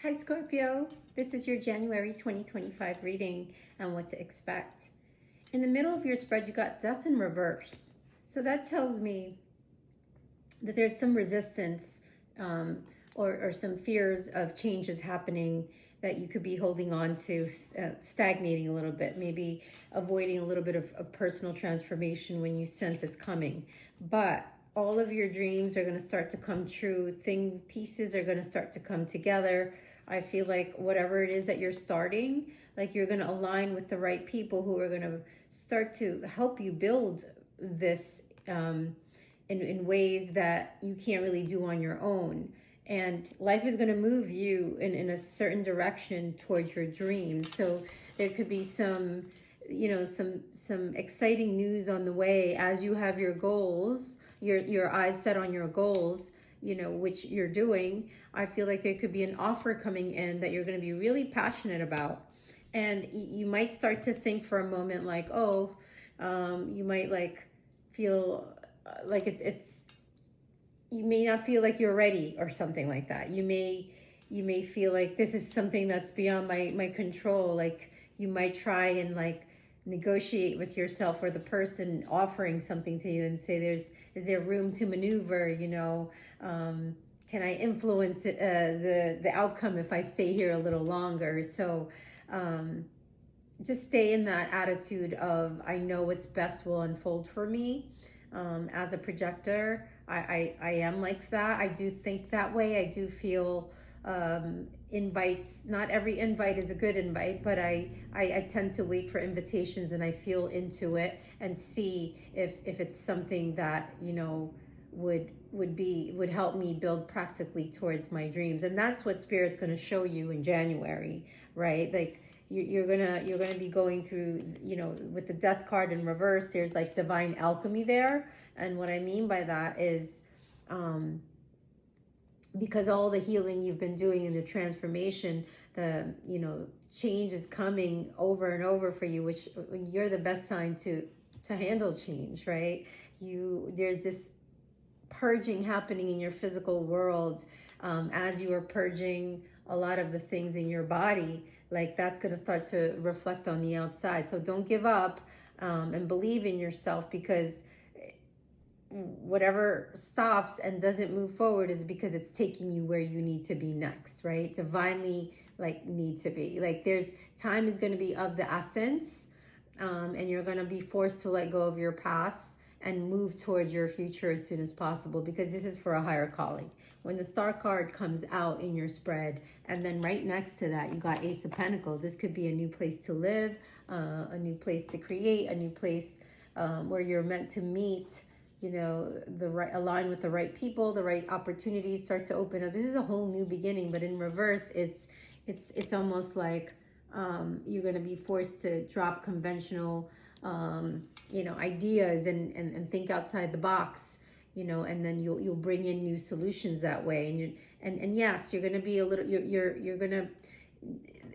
Hi Scorpio, this is your January 2025 reading and what to expect. In the middle of your spread, you got death in reverse. So that tells me that there's some resistance or some fears of changes happening that you could be holding on to, stagnating a little bit, maybe avoiding a little bit of personal transformation when you sense it's coming. But all of your dreams are going to start to come true. Pieces are going to start to come together. I feel like whatever it is that you're starting, like you're going to align with the right people who are going to start to help you build this in ways that you can't really do on your own. And life is going to move you in a certain direction towards your dreams. So there could be some exciting news on the way as you have your goals, your eyes set on your goals, which you're doing. I feel like there could be an offer coming in that you're going to be really passionate about. And you might start to think for a moment like, you might like feel like it's you may not feel like you're ready or something like that. You may feel like this is something that's beyond my control. Like you might try and like negotiate with yourself or the person offering something to you and say, is there room to maneuver? Can I influence the outcome if I stay here a little longer? So just stay in that attitude of, I know what's best will unfold for me. As a projector, I am like that. I do think that way. I do feel invites. Not every invite is a good invite, but I tend to wait for invitations and I feel into it and see if it's something that would help me build practically towards my dreams. And that's what Spirit's going to show you in January, right? Like you're gonna be going through, with the death card in reverse, there's like divine alchemy there. And what I mean by that is because all the healing you've been doing and the transformation, the change is coming over and over for you, which you're the best sign to handle change, right? There's this purging happening in your physical world as you are purging a lot of the things in your body. Like that's going to start to reflect on the outside. So don't give up and believe in yourself, because whatever stops and doesn't move forward is because it's taking you where you need to be next, right? Divinely need to be. Like time is going to be of the essence, and you're going to be forced to let go of your past and move towards your future as soon as possible, because this is for a higher calling. When the star card comes out in your spread, and then right next to that, you got Ace of Pentacles. This could be a new place to live, a new place to create, a new place where you're meant to meet, align with the right people, the right opportunities start to open up. This is a whole new beginning, but in reverse, it's almost like you're going to be forced to drop conventional ideas and think outside the box, and then you'll bring in new solutions that way. And yes, you're going to be a little, you're going to,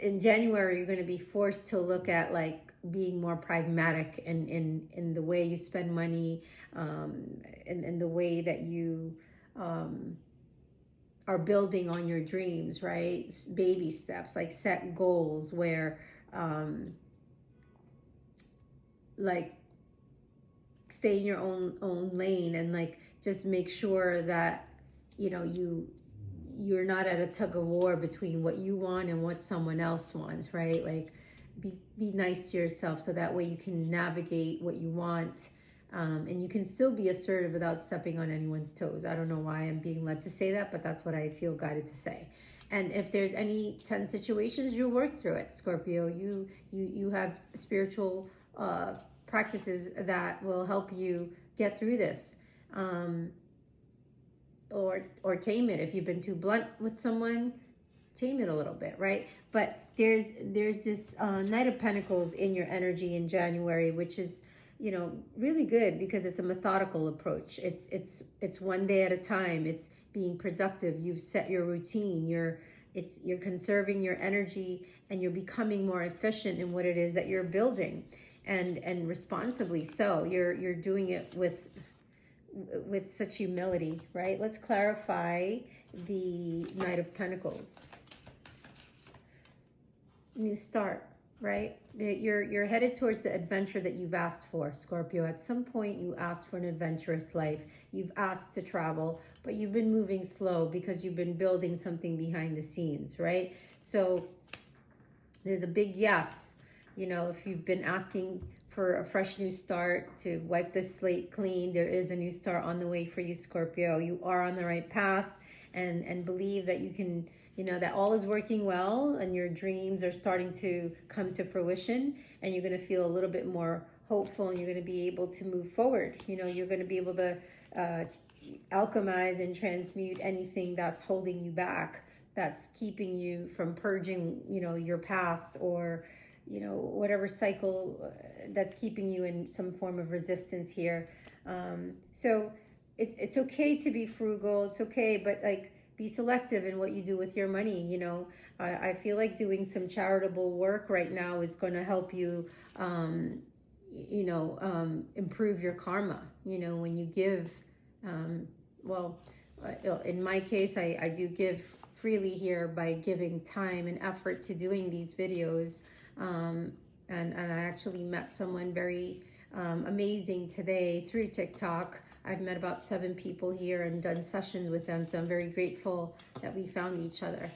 in January, you're going to be forced to look at like being more pragmatic in the way you spend money, and the way that you are building on your dreams, right? Baby steps, like set goals where like stay in your own lane, and like just make sure that you're not at a tug of war between what you want and what someone else wants, right? Like be nice to yourself, so that way you can navigate what you want, and you can still be assertive without stepping on anyone's toes. I don't know why I'm being led to say that, but that's what I feel guided to say. And if there's any tense situations, you'll work through it, Scorpio. You have spiritual practices that will help you get through this, or tame it. If you've been too blunt with someone, tame it a little bit, right? But there's this Knight of Pentacles in your energy in January, which is really good, because it's a methodical approach. It's one day at a time. It's being productive. You've set your routine. You're conserving your energy, and you're becoming more efficient in what it is that you're building, and responsibly so. You're doing it with such humility, right? Let's clarify the Knight of Pentacles. new start, right? You're headed towards the adventure that you've asked for, Scorpio. At some point you asked for an adventurous life. You've asked to travel, but you've been moving slow because you've been building something behind the scenes, right? So there's a big yes. You know, if you've been asking for a fresh new start, to wipe the slate clean, there is a new start on the way for you, Scorpio. You are on the right path, and believe that you can, you know, that all is working well and your dreams are starting to come to fruition, and you're going to feel a little bit more hopeful, and you're going to be able to move forward. You know, you're going to be able to alchemize and transmute anything that's holding you back, that's keeping you from purging, you know, your past, or, you know, whatever cycle that's keeping you in some form of resistance here. So it's okay to be frugal. It's okay, but like, be selective in what you do with your money. You know, I feel like doing some charitable work right now is going to help you, improve your karma. You know, when you give, in my case, I do give freely here by giving time and effort to doing these videos. And I actually met someone very amazing today through TikTok. I've met about 7 people here and done sessions with them, so I'm very grateful that we found each other.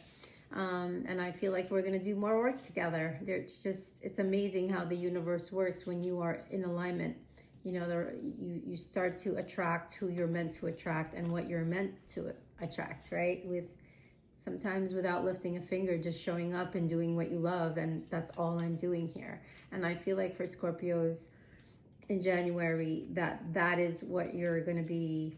And I feel like we're going to do more work together. It's amazing how the universe works when you are in alignment. You know, you start to attract who you're meant to attract and what you're meant to attract, right? Sometimes without lifting a finger, just showing up and doing what you love, and that's all I'm doing here. And I feel like for Scorpios in January, that is what you're going to be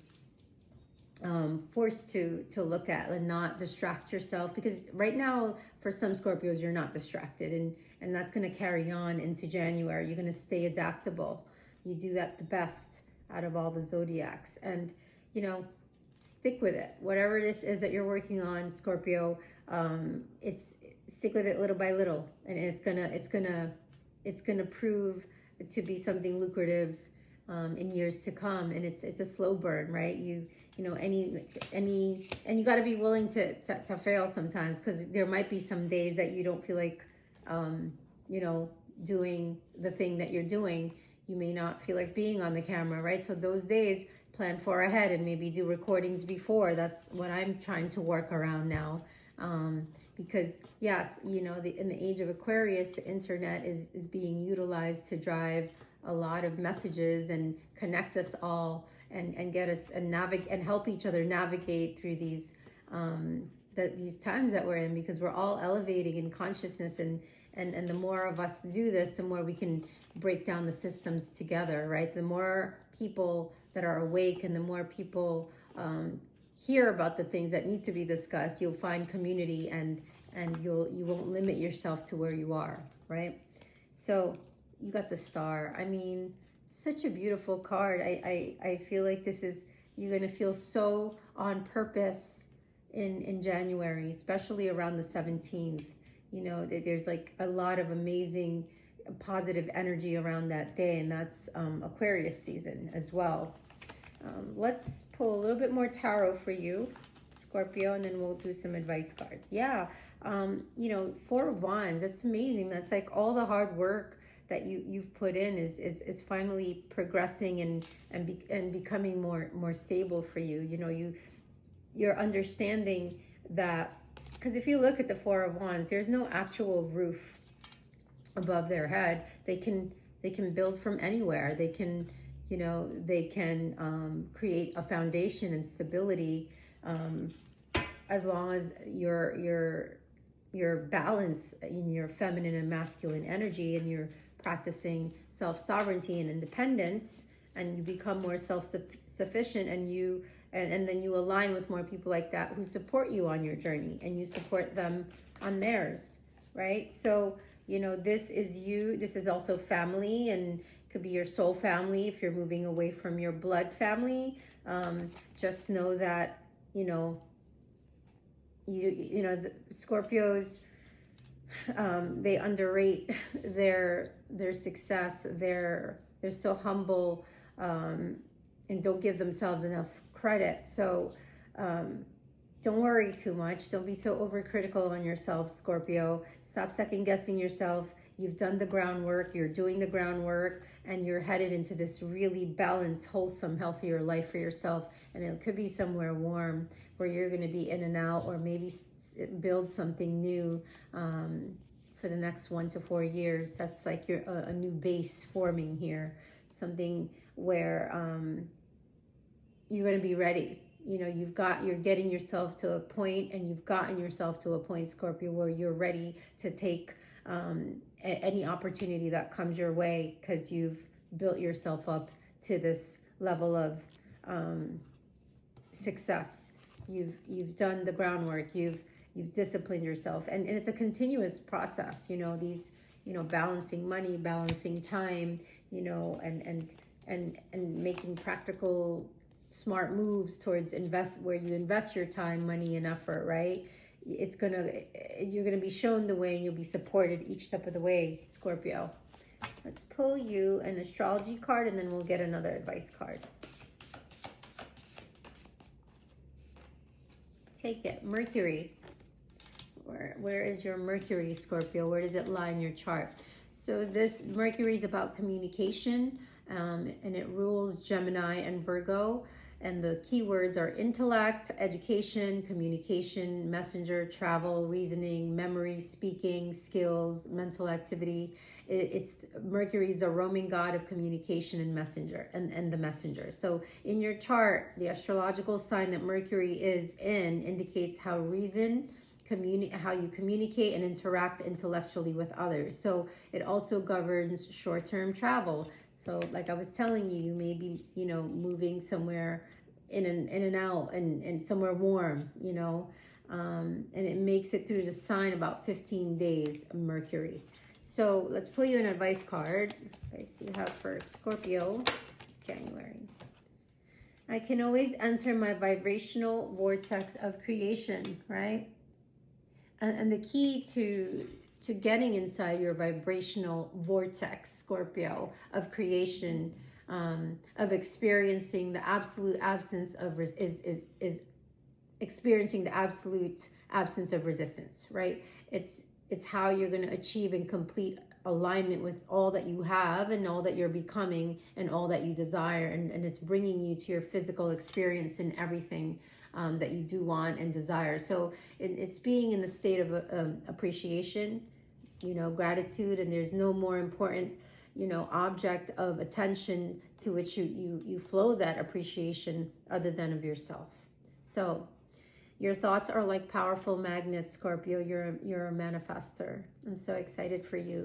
forced to look at, and not distract yourself, because right now for some Scorpios you're not distracted, and that's going to carry on into January. You're going to stay adaptable. You do that the best out of all the zodiacs, and you know, stick with it. Whatever this is that you're working on, Scorpio, stick with it little by little, and it's gonna prove to be something lucrative in years to come. And it's a slow burn, right? You know, and you got to be willing to fail sometimes, because there might be some days that you don't feel like doing the thing that you're doing. You may not feel like being on the camera, right? So those days, plan far ahead and maybe do recordings before. That's what I'm trying to work around now. Because yes, you know, in the age of Aquarius, the internet is being utilized to drive a lot of messages and connect us all, and get us and navigate and help each other navigate through these times that we're in, because we're all elevating in consciousness, and the more of us do this, the more we can break down the systems together, right? The more people that are awake, and the more people hear about the things that need to be discussed, you'll find community, and you won't limit yourself to where you are, right? So you got the Star. I mean, such a beautiful card. I feel like you're gonna feel so on purpose in January, especially around the 17th. You know, there's like a lot of amazing positive energy around that day, and that's Aquarius season as well. Let's pull a little bit more tarot for you, Scorpio, and then we'll do some advice cards. Yeah, you know, 4 of Wands, that's amazing. That's like all the hard work that you've put in is finally progressing and becoming more stable for you. You know, you're understanding that, because if you look at the 4 of Wands, there's no actual roof above their head. They can build from anywhere. They can create a foundation and stability, as long as you're balanced in your feminine and masculine energy, and you're practicing self-sovereignty and independence, and you become more self-sufficient, and then you align with more people like that who support you on your journey, and you support them on theirs, right? So, you know, this is you. This is also family, and could be your soul family if you're moving away from your blood family. Just know that, you know, the Scorpios, they underrate their success. They're so humble, and don't give themselves enough credit. So don't worry too much. Don't be so overcritical on yourself, Scorpio. Stop second guessing yourself. You've done the groundwork, you're doing the groundwork, and you're headed into this really balanced, wholesome, healthier life for yourself. And it could be somewhere warm where you're going to be in and out, or maybe build something new for the next 1 to 4 years. That's like a new base forming here. Something where you're going to be ready. You know, you're getting yourself to a point, and you've gotten yourself to a point, Scorpio, where you're ready to take any opportunity that comes your way, because you've built yourself up to this level of success. You've done the groundwork. You've disciplined yourself, and it's a continuous process. You know, these, you know, balancing money, balancing time, you know, and making practical, smart moves towards where you invest your time, money, and effort, right? You're gonna be shown the way, and you'll be supported each step of the way, Scorpio. Let's pull you an astrology card, and then we'll get another advice card. Take it. Mercury. Where is your Mercury, Scorpio? Where does it lie in your chart? So this Mercury is about communication, and it rules Gemini and Virgo. And the keywords are intellect, education, communication, messenger, travel, reasoning, memory, speaking, skills, mental activity. Mercury is a roaming god of communication and messenger, and the messenger. So in your chart, the astrological sign that Mercury is in indicates how how you communicate and interact intellectually with others. So it also governs short-term travel. So like I was telling you, you may be, you know, moving somewhere in and out, and somewhere warm, you know, and it makes it through the sign about 15 days, Mercury. So let's pull you an advice card. What advice do you have for Scorpio, January? I can always enter my vibrational vortex of creation, right? And the key to getting inside your vibrational vortex, Scorpio, of creation, of experiencing the absolute absence of is experiencing the absolute absence of resistance, right? It's how you're going to achieve and complete alignment with all that you have, and all that you're becoming, and all that you desire, and it's bringing you to your physical experience in everything that you do want and desire. So it's being in the state of appreciation, you know, gratitude, and there's no more important, you know, object of attention to which you flow that appreciation other than of yourself. So your thoughts are like powerful magnets, Scorpio. You're a manifester. I'm so excited for you.